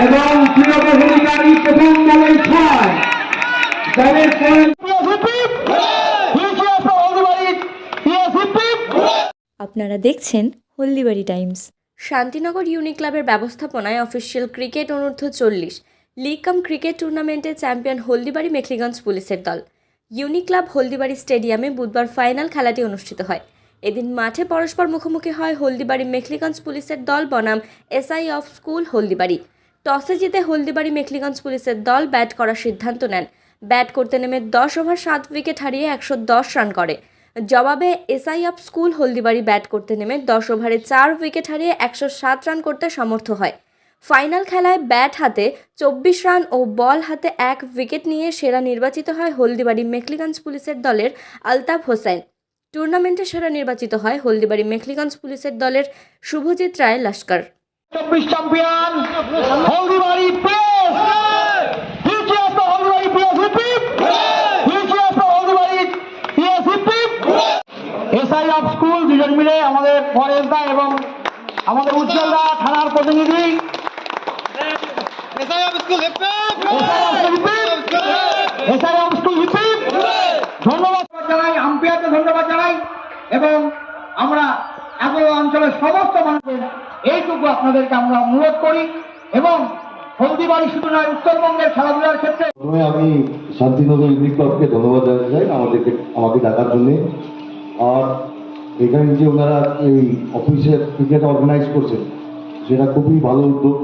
এবং প্রিয়বহুলিকারী প্রথম দলের 6 দলের আপনারা দেখছেন হলদিবাড়ি টাইমস। শান্তিনগর ইউনিক ক্লাবের ব্যবস্থাপনায় অফিসিয়াল ক্রিকেট অনূর্ধ্ব 40 লিগ কাম ক্রিকেট টুর্নামেন্টে চ্যাম্পিয়ন হলদিবাড়ি মেখলিগঞ্জ পুলিশের দল। ইউনিক ক্লাব হলদিবাড়ি স্টেডিয়ামে বুধবার ফাইনাল খেলাটি অনুষ্ঠিত হয়। এদিন মাঠে পরস্পর মুখোমুখি হয় হলদিবাড়ি মেখলিগঞ্জ পুলিশের দল বনাম এসআই অফ স্কুল হলদিবাড়ি। টসে জিতে হলদিবাড়ি মেখলিগঞ্জ পুলিশের দল ব্যাট করার সিদ্ধান্ত নেন। ব্যাট করতে নেমে 10 ওভার 7 উইকেট হারিয়ে 110 রান করে। জবাবে SI of school Haldibari bat করতে নেমে 10 ওভারে 4 উইকেট হারিয়ে 107 রান করতে সমর্থ হয়। ফাইনাল খেলায় ব্যাট হাতে 24 রান ও বল হাতে 1 উইকেট নিয়ে সেরা নির্বাচিত হয় হলদিবাড়ি মেখলিগঞ্জ পুলিশের দলের আলতাফ হোসেন। টুর্নামেন্টে সেরা নির্বাচিত হয় হলদিবাড়ি মেখলিগঞ্জ পুলিশের দলের Subhajit Roy Laskar. 24 champion Haldibari SI of school দুজন মিলে আমাদের ফরেস্টদা এবং আমাদের উজ্জ্বলদা থানার প্রতিনিধি এসআই অফ স্কুল ধন্যবাদ জানাই, আম্পায়ারকে ধন্যবাদ জানাই এবং আমরা এগুলো অঞ্চলের সমস্ত মানুষের এইটুকু আপনাদেরকে আমরা অনুরোধ করি এবং হলদিবাড়ি শুধু নয় উত্তরবঙ্গের খেলাধুলার ক্ষেত্রে আমি শান্তিনগর ইউনিক ক্লাবকে ধন্যবাদ জানাতে চাই আমাকে ডাকার জন্য। আর এখানে যে ওনারা এই অফিসের ক্রিকেট অর্গানাইজ করছেন সেটা খুবই ভালো উদ্যোগ।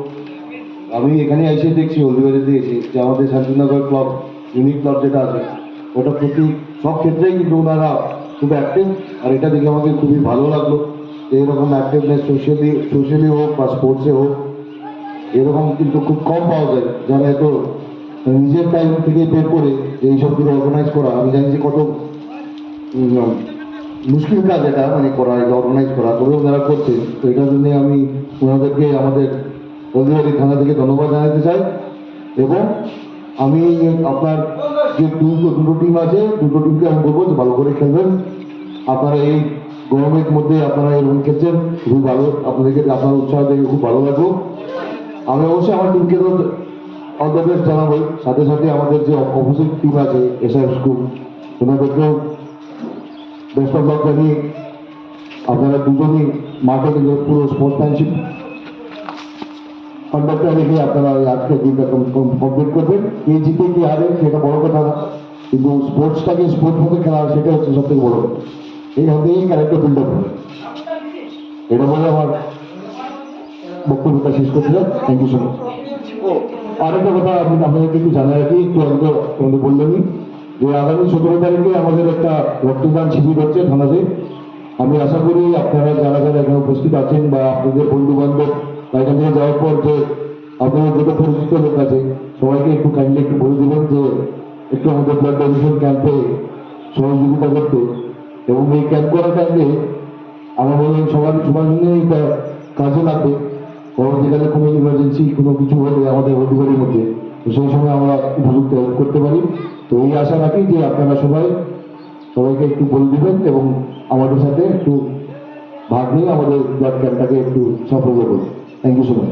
আমি এখানে এসে দেখছি হলদিবাড়িতে এসে যে আমাদের শান্তিনগর ক্লাব ইউনিক ক্লাব যেটা আছে ওটা প্রতি সব ক্ষেত্রেই কিন্তু ওনারা খুব অ্যাক্টিভ। আর এটা দেখে আমাকে খুবই ভালো লাগলো। এরকম অ্যাক্টিভনেস সোশ্যালি হোক বা স্পোর্টসে হোক এরকম কিন্তু খুব কম পাওয়া যায়, যারা এত নিজের টাইম থেকে বের করে এইসবগুলো অর্গানাইজ করা। আমি জানি যে কত মুশকিল কাজ এটা মানে করা, এটা অর্গানাইজ করা, তবে ওনারা করছে। তো এটার জন্য আমি ওনাদেরকে আমাদের হলদিবাড়ি থানা থেকে ধন্যবাদ জানাতে চাই। এবং আমি আপনার যে দুটো টিম আছে দুটো টিমকে আমি বলবো যে ভালো করে খেলবেন। আপনারা এই গরমের মধ্যে আপনারা এরকম খেলছেন, খুবই ভালো। আপনাদেরকে আপনার উৎসাহ দেখে খুব ভালো লাগলো। আমি অবশ্যই আমার টিমকে তো অল দ্য বেস্ট জানাবো। সাথে সাথে আমাদের যে অপোজিট টিম আছে এসআই স্কুল ওনাদেরকেও বেস্ট অফ লাক জানিয়ে আপনারা দুজনই মাঠে পুরো স্পোর্টসম্যানশিপ কন্ডাক্টটা রেখে আপনারা আজকে দিনটা কমপ্লিট করবেন। কে জিতে কি হারে সেটা বড় কথা না, কিন্তু স্পোর্টসটাকে স্পোর্টস মধ্যে খেলা সেটা হচ্ছে সব থেকে বড় কথা। এইখান থেকেই ক্যারেক্টার বিল্ড আপ হবে। এটা বলে আমার বক্তব্যটা শেষ করতে চাই। Thank you so much. আরেকটা কথা আপনি আপনাদেরকে একটু জানাই রাখি, একটু আগে তোমাদের বললেনই যে আগামী 17 তারিখে আমাদের একটা রক্তদান শিবির হচ্ছে থানাতে। আমি আশা করি আপনারা যারা যারা এখানে উপস্থিত আছেন বা আপনাদের বন্ধু বান্ধব বা এখান থেকে যাওয়ার পর যে আপনাদের যত পরিচিত লোক আছে সবাইকে একটু কাইন্ডলি একটু বলে দেবেন যে একটু আমাদের ব্লাড ডোনেশন ক্যাম্পে সহযোগিতা করতে। এবং এই ক্যাম্প করার টাইমে আমার মনে হয় সবার জন্যই এটা কাজে লাগবে। পরবর্তীকালে কোনো ইমার্জেন্সি কোনো কিছু হলে আমাদের হলদিবাড়ির মধ্যে তো সেই সময় আমরা উপযুক্ত হেল্প করতে পারি। তো এই আশা রাখি যে আপনারা সবাইকে একটু বলে দেবেন এবং আমাদের সাথে একটু ভাগ নিয়ে আমাদের ব্লাড ক্যাম্পটাকে একটু সফল করবেন। Thank you so much.